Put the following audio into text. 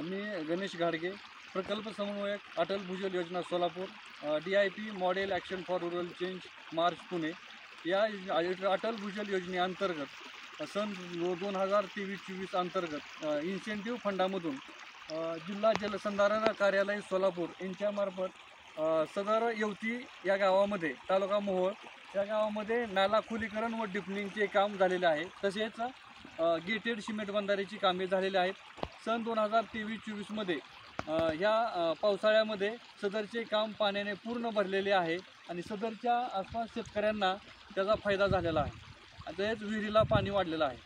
मी गणेश घाडगे, प्रकल्प समन्वयक, अटल भूजल योजना Solapur, DIP model action for rural change March Pune. या अटल भूजल योजनेअंतर्गत सन 2023-24 अंतर्गत इन्सेंटिव्ह फंडामधून जिल्हा जलसंधारण कार्यालय सोलापूर यांच्यामार्फत सदर येवती या गावामध्ये, तालुका मोहोळ या गावामध्ये नाला खोलीकरण व डिपनिंगचे काम झालेले आहे. तसेच गेटेड सिमेंट बंधाऱ्याची कामे झालेली आहेत. सन 2023-24मध्ये ह्या पावसाळ्यामध्ये सदरचे काम पाण्याने पूर्ण भरलेले आहे आणि सदरच्या आसपास शेतकऱ्यांना त्याचा फायदा झालेला आहे. तसेच विहिरीला पाणी वाढलेलं आहे.